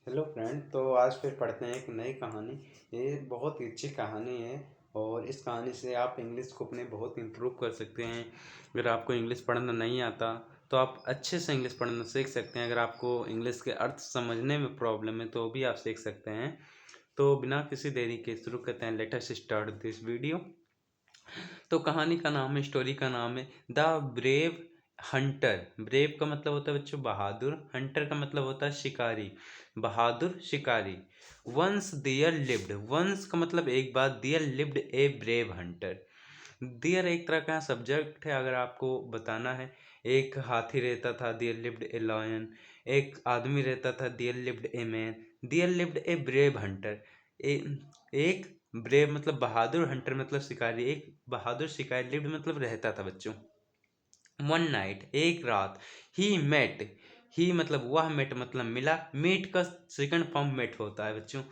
Hello friend. तो आज फिर पढ़ते हैं एक नई कहानी। ये बहुत ही अच्छी कहानी है और इस कहानी से आप इंग्लिश को अपने बहुत इम्प्रूव कर सकते हैं। अगर आपको इंग्लिश पढ़ना नहीं आता तो आप अच्छे से इंग्लिश पढ़ना सीख सकते हैं। अगर आपको इंग्लिश के अर्थ समझने में प्रॉब्लम है तो भी आप सीख सकते हैं। तो बिना किसी देरी के शुरू करते हैं। Let us start this video. तो कहानी का नाम है, स्टोरी का नाम है द ब्रेव हंटर। ब्रेव का मतलब होता है बच्चों बहादुर, हंटर का मतलब होता है शिकारी, बहादुर शिकारी। वंस देयर लिव्ड, वंस का मतलब एक बार, there lived a brave hunter. There एक तरह का सब्जेक्ट है अगर आपको बताना है। एक हाथी रहता था, देयर लिव्ड ए लायन। एक आदमी रहता था, there lived a man. There lived a brave hunter. एक ब्रेव मतलब बहादुर, हंटर मतलब शिकारी, एक बहादुर शिकारी लिव्ड मतलब रहता था बच्चों। वन नाइट एक रात। ही मेट, ही मतलब वह, मेट मतलब मिला। मीट का सेकंड फॉर्म मेट होता है बच्चों।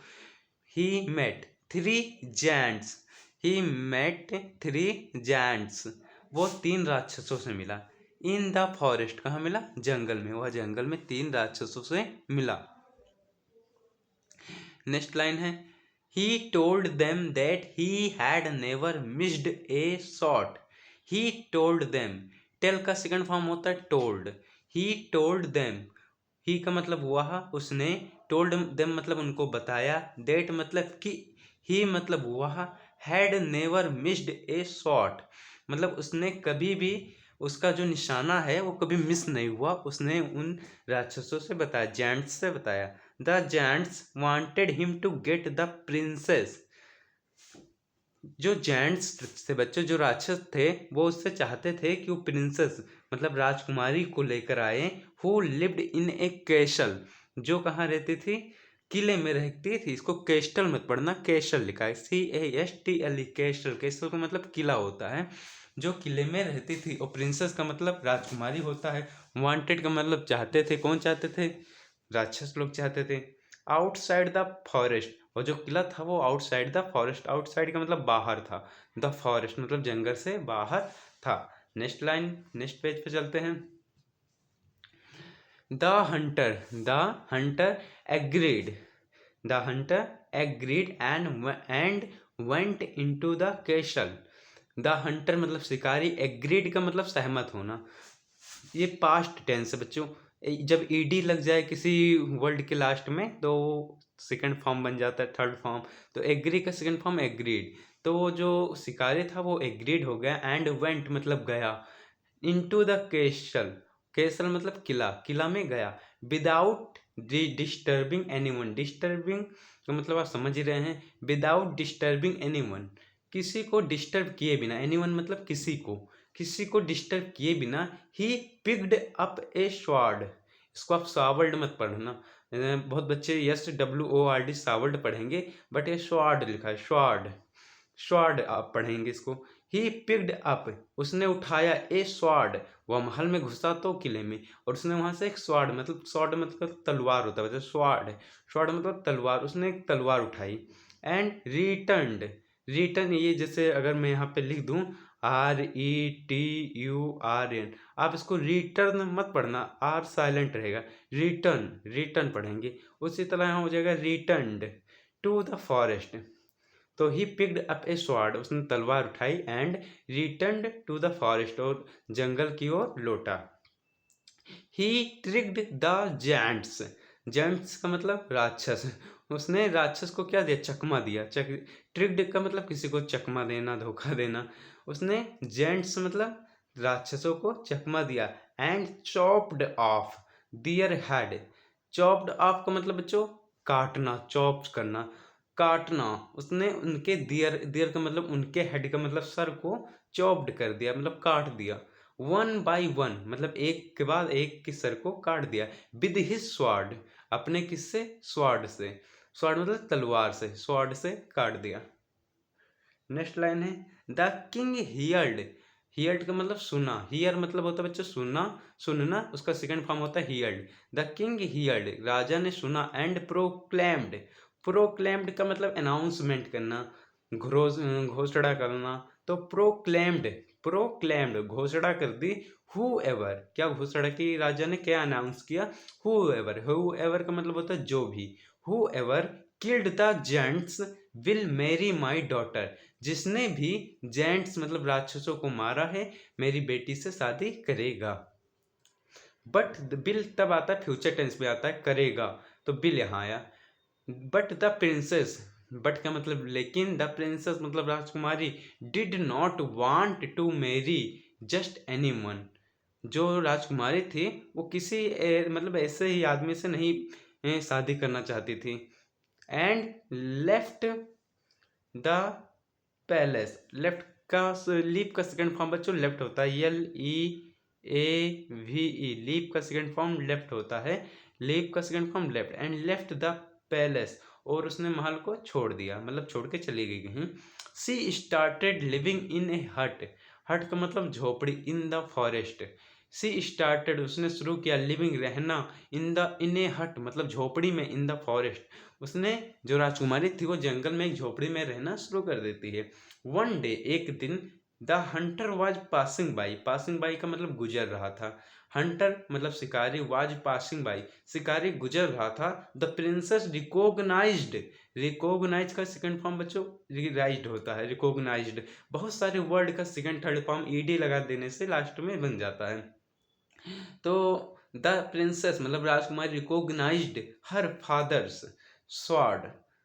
He met three giants, he met three giants. वो तीन राक्षसों से मिला। इन द फॉरेस्ट, कहाँ मिला? जंगल में। वह जंगल में तीन राक्षसों से मिला। नेक्स्ट लाइन है, he told them that he had never missed a shot. He told them, tell का सेकंड फॉर्म होता है told. He told them, he का मतलब वह, उसने, टोल्ड देम मतलब उनको बताया, दैट मतलब कि, ही मतलब वह, had never missed a shot मतलब उसने कभी भी, उसका जो निशाना है वो कभी मिस नहीं हुआ। उसने उन राक्षसों से बताया, जेंट्स से बताया। The giants wanted him to get the princess. जो जेंट्स थे बच्चों, जो राक्षस थे, वो उससे चाहते थे कि वो प्रिंसेस मतलब राजकुमारी को लेकर आए। Who lived in A castle, जो कहाँ रहती थी? किले में रहती थी। इसको कैस्टल मत पढ़ना, कैसल लिखा है, CASTLE, कैस्टल। कैस्टल का मतलब किला होता है। जो किले में रहती थी। और प्रिंसेस का मतलब राजकुमारी होता है। वांटेड का मतलब चाहते थे। कौन चाहते थे? राक्षस लोग चाहते थे। आउटसाइड द फॉरेस्ट, और जो किला था वो आउटसाइड द फॉरेस्ट, आउटसाइड का मतलब बाहर था। द फॉरेस्ट मतलब जंगल से बाहर था। नेक्स्ट लाइन, नेक्स्ट पेज पे चलते हैं। The Hunter, the Hunter agreed, the Hunter agreed and went into the castle. The Hunter मतलब शिकारी, एग्रीड का मतलब सहमत होना। ये पास्ट टेंस है बच्चों। जब ईडी लग जाए किसी वर्ड के लास्ट में तो सेकंड फॉर्म बन जाता है, थर्ड फॉर्म। तो एग्री का सेकंड फॉर्म एग्रीड। तो वो जो शिकारी था वो एग्रीड हो गया। एंड वेंट मतलब गया। इनटू द कैसल, कैसल मतलब किला, किला में गया। विदाउट डिस्टर्बिंग एनीवन, डिस्टर्बिंग का मतलब आप समझ ही रहे हैं। विदाउट डिस्टर्बिंग एनीवन, किसी को डिस्टर्ब किए बिना। एनीवन मतलब किसी को, किसी को डिस्टर्ब किए बिना। ही पिक्ड अप ए स्वॉर्ड, इसको आप सावर्ड मत पढ़ना। बहुत बच्चे SWORD सावर्ड पढ़ेंगे, बट ये स्वॉर्ड लिखा है, स्वॉर्ड। स्वॉर्ड आप पढ़ेंगे इसको। ही पिक्ड अप, उसने उठाया, ए स्वॉर्ड, वह महल में घुसा तो किले में, और उसने वहां से एक स्वॉर्ड मतलब, स्वॉर्ड मतलब तलवार होता है, स्वॉर्ड है, स्वॉर्ड मतलब तलवार, उसने एक तलवार उठाई। एंड रिटर्नड, रिटर्न ये जैसे अगर मैं यहाँ पे लिख दूं RETURN, आप इसको रिटर्न मत पढ़ना, आर साइलेंट रहेगा। रिटर्न, रिटर्न पढ़ेंगे। उसी तरह यहाँ हो जाएगा रिटर्नड टू द फॉरेस्ट। तो he picked up a sword, उसने तलवार उठाई। And returned to the forest, और जंगल की ओर लौटा। He tricked the giants, giants का मतलब राक्षस। उसने राक्षस को क्या दिया? चकमा दिया। ट्रिक्ड का मतलब किसी को चकमा देना, धोखा देना। उसने जेंट्स मतलब राक्षसों को चकमा दिया। And chopped off their head, chopped off का मतलब बच्चों काटना, चॉप करना, काटना। उसने उनके दियर, दियर का मतलब उनके हेड का मतलब सर को चॉप्ड कर दिया मतलब काट दिया। वन बाई वन मतलब एक के बाद एक के सर को काट दिया। विद हिज स्वॉर्ड, अपने किससे? स्वॉर्ड से। स्वॉर्ड मतलब तलवार से, स्वॉर्ड से काट दिया। नेक्स्ट लाइन है, द किंग हियर्ड, हियर्ड का मतलब सुना। हियर मतलब होता है बच्चों सुनना, सुनना, उसका सेकंड फॉर्म होता है हियर्ड। द किंग हियर्ड, राजा ने सुना। एंड प्रोक्लेम्ड, प्रोक्लेम्ड का मतलब अनाउंसमेंट करना, घोषणा करना। तो प्रोक्लेम्ड प्रोक्लेम्ड घोषणा कर दी, whoever क्या घोषणा की, राजा ने क्या अनाउंस किया, whoever का मतलब होता है जो भी, whoever killed the gents will marry my daughter, जिसने भी जेंट्स मतलब राक्षसों को मारा है मेरी बेटी से शादी करेगा। बट बिल तब आता है फ्यूचर टेंस में आता है करेगा, तो बिल यहाँ आया। बट द प्रिंसेस, बट का मतलब लेकिन, द प्रिंसेस मतलब राजकुमारी, did not want to marry just anyone, जो राजकुमारी थी वो किसी मतलब ऐसे ही आदमी से नहीं शादी करना चाहती थी। And left the palace, left का लीप का सेकंड फॉर्म बच्चों लेफ्ट होता है, LEAVE, लीप का सेकंड फॉर्म लेफ्ट होता है, लीप का second form left. And left the palace, और उसने महल को छोड़ दिया मतलब छोड़ के चली गई कहीं। सी स्टार्टेड लिविंग इन ए हट, हट का मतलब झोपड़ी, in the forest. She started उसने शुरू किया, लिविंग रहना, इन ए हट मतलब झोपड़ी में, इन द फॉरेस्ट उसने, जो राजकुमारी थी वो जंगल में एक झोपड़ी में रहना शुरू कर देती है। वन डे एक दिन, the Hunter was passing by, passing by का मतलब गुजर रहा था, हंटर मतलब शिकारी, वाज पासिंग बाई शिकारी गुजर रहा था। द प्रिंसेस रिकॉग्नाइज्ड, रिकॉग्नाइज का सेकंड फॉर्म बच्चों रिकॉग्नाइज्ड होता है, रिकॉग्नाइज्ड बहुत सारे वर्ड का सेकंड थर्ड फॉर्म ईडी लगा देने से लास्ट में बन जाता है। तो द प्रिंसेस मतलब राजकुमारी रिकॉग्नाइज्ड हर फादर्स स्वॉर्ड,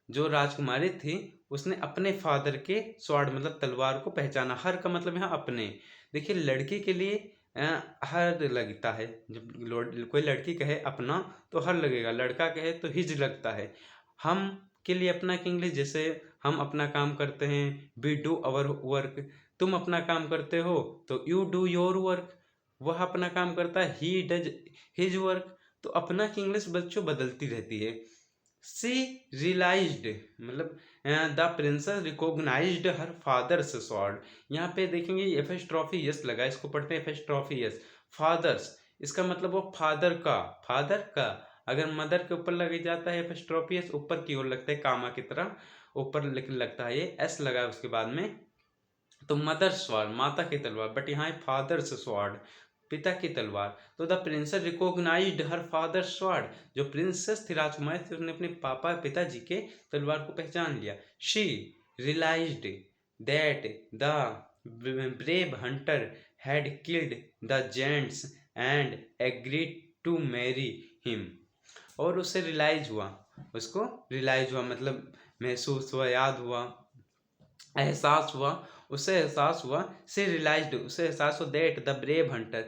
जो राजकुमारी थी उसने अपने फादर के स्वॉर्ड मतलब तलवार को पहचाना। हर का मतलब यहाँ अपने, देखिए लड़की के लिए हर लगता है, जब कोई लड़की कहे अपना तो हर लगेगा, लड़का कहे तो हिज लगता है। हम के लिए अपना की इंग्लिश, जैसे हम अपना काम करते हैं वी डू अवर वर्क, तुम अपना काम करते हो तो यू डू योर वर्क, वह अपना काम करता है ही डज हिज वर्क। तो अपना की इंग्लिश बच्चों बदलती रहती है। सी रियलाइज्ड मतलब the princess recognised her father's sword, यहाँ पे देखेंगे एफेस्ट्रॉफी यस लगा, इसको पढ़ते हैं एफेस्ट्रॉफी यस, फादर्स इसका मतलब वो फादर का, फादर का अगर मदर के ऊपर लग जाता है एफेस्ट्रॉफी यस ऊपर की ओर लगता है कामा की तरह ऊपर लगता है, ये एस लगा है उसके बाद में, तो मदर स्वॉर्ड माता की तलवार, बट यहाँ फादर्स स्वॉर्ड पिता की तलवार। तो the princess recognised her father sword, जो प्रिंसेस थी राजकुमारी थी उसने अपने पापा पिताजी के तलवार को पहचान लिया। She realised that the brave hunter had killed the giants and agreed to marry him, और उसे रियलाइज हुआ, उसको रियलाइज हुआ मतलब महसूस हुआ, याद हुआ, एहसास हुआ, उसे एहसास हुआ, से रियलाइज्ड उसे एहसास हुआ that the brave Hunter,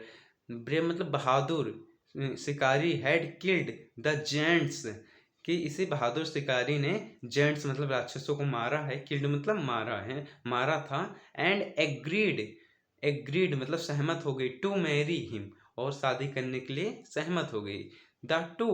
brave मतलब बहादुर शिकारी, हैड किल्ड द जेंट्स कि इसी बहादुर शिकारी ने जेंट्स मतलब राक्षसों को मारा है, किल्ड मतलब मारा है, मारा था। एंड एग्रीड, एग्रीड मतलब सहमत हो गई, टू मैरी हिम और शादी करने के लिए सहमत हो गई। The two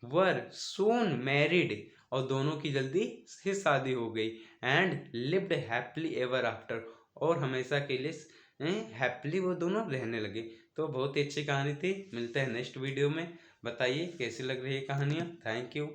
were soon married और दोनों की जल्दी ही शादी हो गई। And lived happily ever after और हमेशा के लिए हैप्पीली वो दोनों रहने लगे। तो बहुत ही अच्छी कहानी थी, मिलते हैं नेक्स्ट वीडियो में, बताइए कैसी लग रही है कहानियाँ। Thank you.